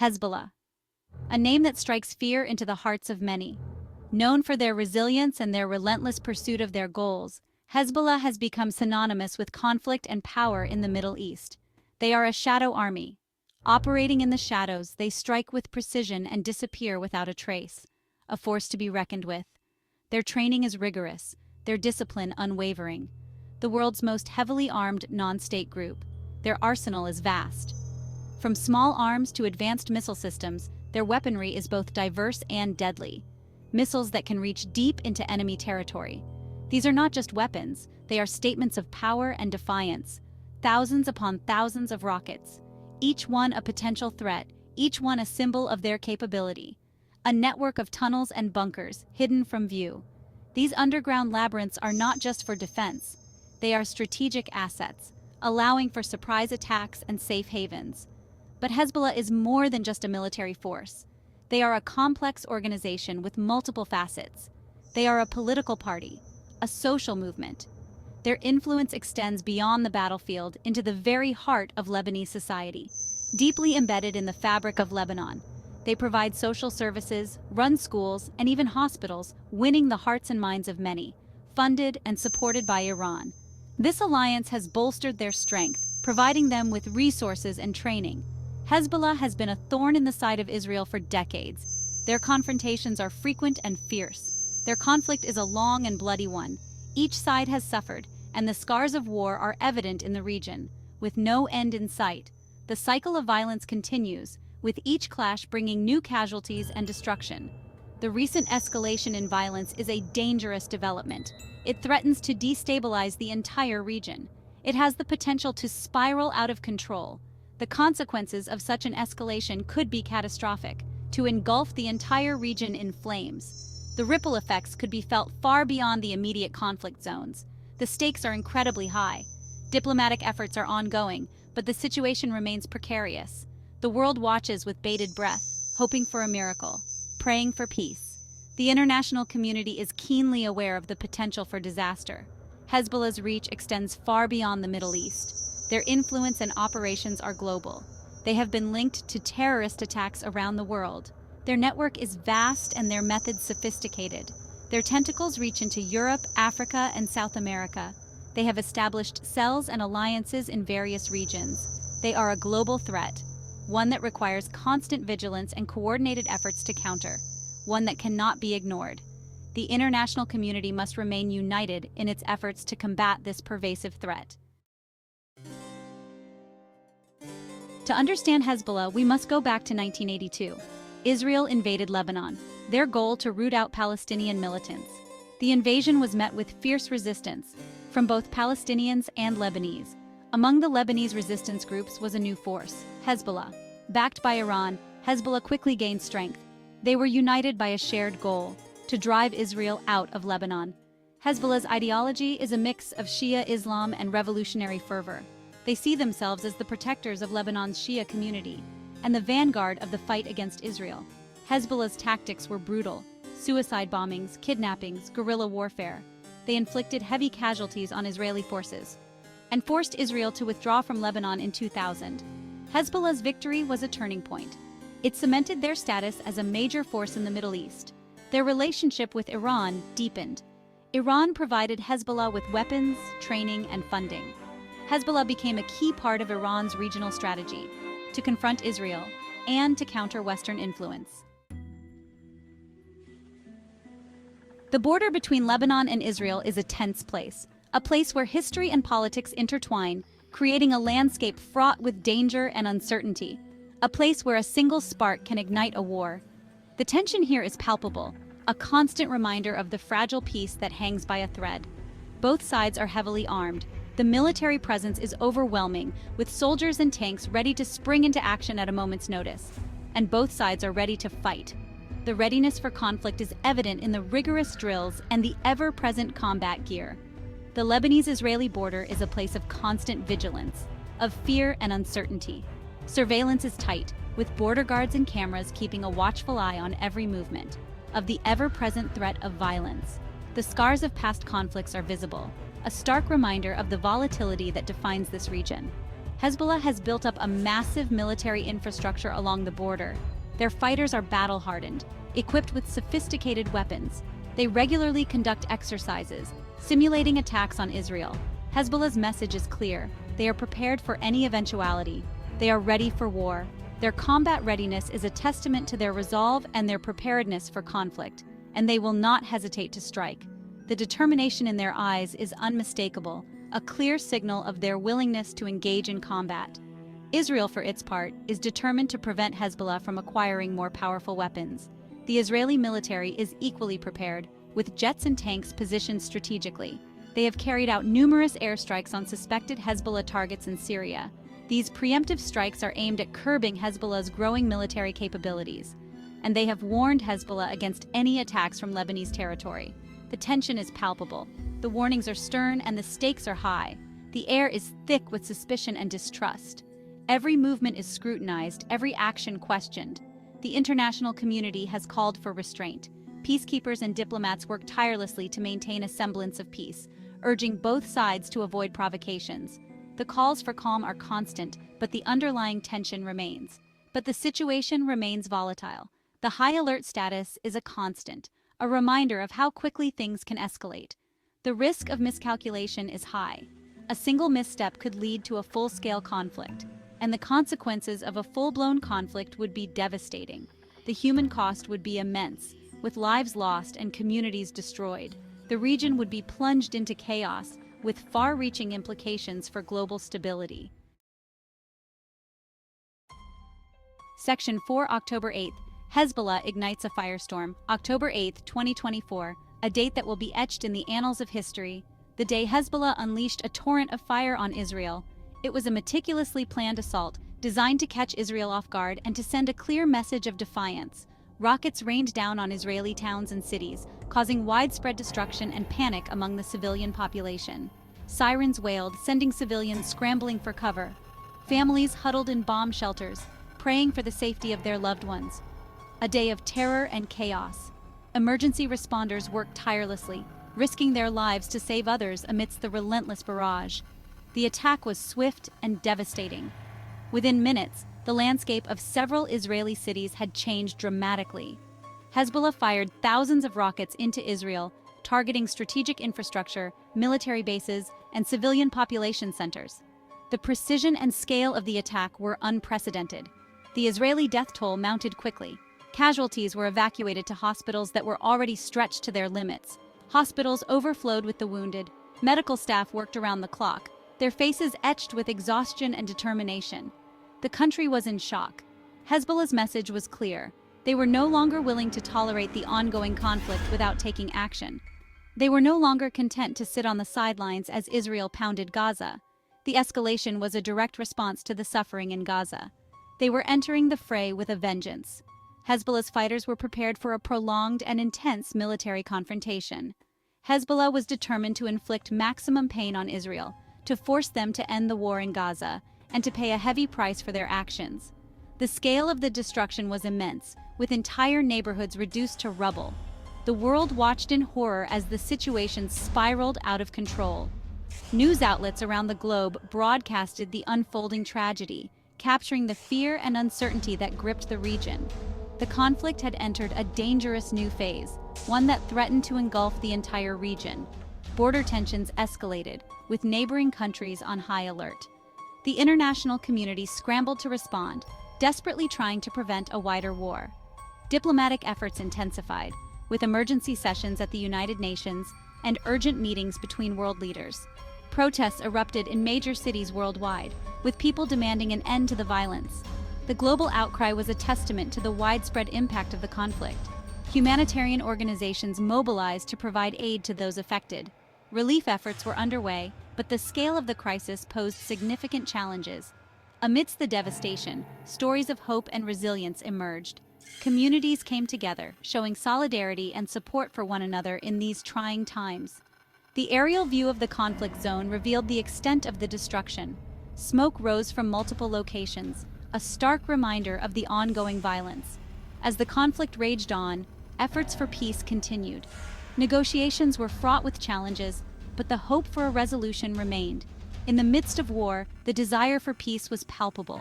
Hezbollah, a name that strikes fear into the hearts of many. Known for their resilience and their relentless pursuit of their goals, Hezbollah has become synonymous with conflict and power in the Middle East. They are a shadow army. Operating in the shadows, they strike with precision and disappear without a trace, a force to be reckoned with. Their training is rigorous, their discipline unwavering. The world's most heavily armed non-state group, their arsenal is vast. From small arms to advanced missile systems, their weaponry is both diverse and deadly. Missiles that can reach deep into enemy territory. These are not just weapons, they are statements of power and defiance. Thousands upon thousands of rockets, each one a potential threat, each one a symbol of their capability. A network of tunnels and bunkers, hidden from view. These underground labyrinths are not just for defense, they are strategic assets, allowing for surprise attacks and safe havens. But Hezbollah is more than just a military force. They are a complex organization with multiple facets. They are a political party, a social movement. Their influence extends beyond the battlefield into the very heart of Lebanese society, deeply embedded in the fabric of Lebanon. They provide social services, run schools, and even hospitals, winning the hearts and minds of many, funded and supported by Iran. This alliance has bolstered their strength, providing them with resources and training. Hezbollah has been a thorn in the side of Israel for decades. Their confrontations are frequent and fierce. Their conflict is a long and bloody one. Each side has suffered, and the scars of war are evident in the region. With no end in sight, the cycle of violence continues, with each clash bringing new casualties and destruction. The recent escalation in violence is a dangerous development. It threatens to destabilize the entire region. It has the potential to spiral out of control. The consequences of such an escalation could be catastrophic, to engulf the entire region in flames. The ripple effects could be felt far beyond the immediate conflict zones. The stakes are incredibly high. Diplomatic efforts are ongoing, but the situation remains precarious. The world watches with bated breath, hoping for a miracle, praying for peace. The international community is keenly aware of the potential for disaster. Hezbollah's reach extends far beyond the Middle East. Their influence and operations are global. They have been linked to terrorist attacks around the world. Their network is vast and their methods sophisticated. Their tentacles reach into Europe, Africa, and South America. They have established cells and alliances in various regions. They are a global threat, one that requires constant vigilance and coordinated efforts to counter, one that cannot be ignored. The international community must remain united in its efforts to combat this pervasive threat. To understand Hezbollah, we must go back to 1982. Israel invaded Lebanon, their goal to root out Palestinian militants. The invasion was met with fierce resistance from both Palestinians and Lebanese. Among the Lebanese resistance groups was a new force, Hezbollah. Backed by Iran, Hezbollah quickly gained strength. They were united by a shared goal, to drive Israel out of Lebanon. Hezbollah's ideology is a mix of Shia Islam and revolutionary fervor. They see themselves as the protectors of Lebanon's Shia community and the vanguard of the fight against Israel. Hezbollah's tactics were brutal: suicide bombings, kidnappings, guerrilla warfare. They inflicted heavy casualties on Israeli forces and forced Israel to withdraw from Lebanon in 2000. Hezbollah's victory was a turning point. It cemented their status as a major force in the Middle East. Their relationship with Iran deepened. Iran provided Hezbollah with weapons, training, and funding. Hezbollah became a key part of Iran's regional strategy to confront Israel and to counter Western influence. The border between Lebanon and Israel is a tense place, a place where history and politics intertwine, creating a landscape fraught with danger and uncertainty, a place where a single spark can ignite a war. The tension here is palpable, a constant reminder of the fragile peace that hangs by a thread. Both sides are heavily armed. The military presence is overwhelming, with soldiers and tanks ready to spring into action at a moment's notice. And both sides are ready to fight. The readiness for conflict is evident in the rigorous drills and the ever-present combat gear. The Lebanese-Israeli border is a place of constant vigilance, of fear and uncertainty. Surveillance is tight, with border guards and cameras keeping a watchful eye on every movement. Of the ever-present threat of violence, the scars of past conflicts are visible, a stark reminder of the volatility that defines this region. Hezbollah has built up a massive military infrastructure along the border. Their fighters are battle-hardened, equipped with sophisticated weapons. They regularly conduct exercises, simulating attacks on Israel. Hezbollah's message is clear. They are prepared for any eventuality. They are ready for war. Their combat readiness is a testament to their resolve and their preparedness for conflict, and they will not hesitate to strike. The determination in their eyes is unmistakable, a clear signal of their willingness to engage in combat. Israel, for its part, is determined to prevent Hezbollah from acquiring more powerful weapons. The Israeli military is equally prepared, with jets and tanks positioned strategically. They have carried out numerous airstrikes on suspected Hezbollah targets in Syria. These preemptive strikes are aimed at curbing Hezbollah's growing military capabilities, and they have warned Hezbollah against any attacks from Lebanese territory. The tension is palpable. The warnings are stern and the stakes are high. The air is thick with suspicion and distrust. Every movement is scrutinized, every action questioned. The international community has called for restraint. Peacekeepers and diplomats work tirelessly to maintain a semblance of peace, urging both sides to avoid provocations. The calls for calm are constant, but the underlying tension remains. But the situation remains volatile. The high alert status is a constant, a reminder of how quickly things can escalate. The risk of miscalculation is high. A single misstep could lead to a full-scale conflict, and the consequences of a full-blown conflict would be devastating. The human cost would be immense, with lives lost and communities destroyed. The region would be plunged into chaos, with far-reaching implications for global stability. Section 4, October 8th. Hezbollah ignites a firestorm. October 8, 2024, a date that will be etched in the annals of history. The day Hezbollah unleashed a torrent of fire on Israel. It was a meticulously planned assault, designed to catch Israel off guard and to send a clear message of defiance. Rockets rained down on Israeli towns and cities, causing widespread destruction and panic among the civilian population. Sirens wailed, sending civilians scrambling for cover. Families huddled in bomb shelters, praying for the safety of their loved ones. A day of terror and chaos. Emergency responders worked tirelessly, risking their lives to save others amidst the relentless barrage. The attack was swift and devastating. Within minutes, the landscape of several Israeli cities had changed dramatically. Hezbollah fired thousands of rockets into Israel, targeting strategic infrastructure, military bases, and civilian population centers. The precision and scale of the attack were unprecedented. The Israeli death toll mounted quickly. Casualties were evacuated to hospitals that were already stretched to their limits. Hospitals overflowed with the wounded. Medical staff worked around the clock, their faces etched with exhaustion and determination. The country was in shock. Hezbollah's message was clear. They were no longer willing to tolerate the ongoing conflict without taking action. They were no longer content to sit on the sidelines as Israel pounded Gaza. The escalation was a direct response to the suffering in Gaza. They were entering the fray with a vengeance. Hezbollah's fighters were prepared for a prolonged and intense military confrontation. Hezbollah was determined to inflict maximum pain on Israel, to force them to end the war in Gaza, and to pay a heavy price for their actions. The scale of the destruction was immense, with entire neighborhoods reduced to rubble. The world watched in horror as the situation spiraled out of control. News outlets around the globe broadcasted the unfolding tragedy, capturing the fear and uncertainty that gripped the region. The conflict had entered a dangerous new phase, one that threatened to engulf the entire region. Border tensions escalated, with neighboring countries on high alert. The international community scrambled to respond, desperately trying to prevent a wider war. Diplomatic efforts intensified, with emergency sessions at the United Nations and urgent meetings between world leaders. Protests erupted in major cities worldwide, with people demanding an end to the violence. The global outcry was a testament to the widespread impact of the conflict. Humanitarian organizations mobilized to provide aid to those affected. Relief efforts were underway, but the scale of the crisis posed significant challenges. Amidst the devastation, stories of hope and resilience emerged. Communities came together, showing solidarity and support for one another in these trying times. The aerial view of the conflict zone revealed the extent of the destruction. Smoke rose from multiple locations, a stark reminder of the ongoing violence. As the conflict raged on, efforts for peace continued. Negotiations were fraught with challenges, but the hope for a resolution remained. In the midst of war, the desire for peace was palpable.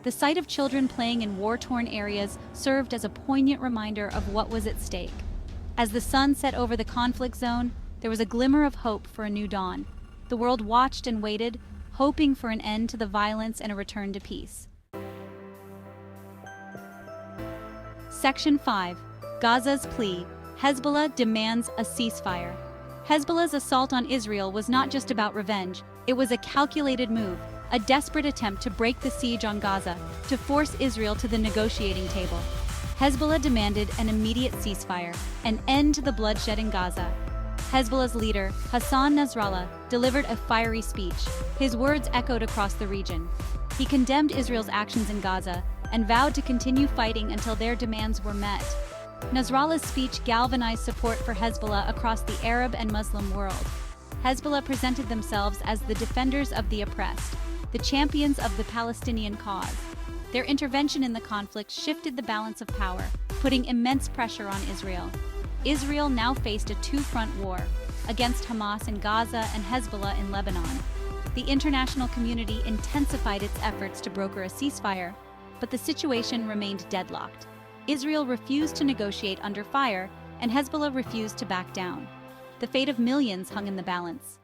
The sight of children playing in war-torn areas served as a poignant reminder of what was at stake. As the sun set over the conflict zone, there was a glimmer of hope for a new dawn. The world watched and waited, hoping for an end to the violence and a return to peace. Section 5. Gaza's plea. Hezbollah demands a ceasefire. Hezbollah's assault on Israel was not just about revenge, it was a calculated move, a desperate attempt to break the siege on Gaza, to force Israel to the negotiating table. Hezbollah demanded an immediate ceasefire, an end to the bloodshed in Gaza. Hezbollah's leader, Hassan Nasrallah, delivered a fiery speech. His words echoed across the region. He condemned Israel's actions in Gaza and vowed to continue fighting until their demands were met. Nasrallah's speech galvanized support for Hezbollah across the Arab and Muslim world. Hezbollah presented themselves as the defenders of the oppressed, the champions of the Palestinian cause. Their intervention in the conflict shifted the balance of power, putting immense pressure on Israel. Israel now faced a two-front war, against Hamas in Gaza and Hezbollah in Lebanon. The international community intensified its efforts to broker a ceasefire, but the situation remained deadlocked. Israel refused to negotiate under fire, and Hezbollah refused to back down. The fate of millions hung in the balance.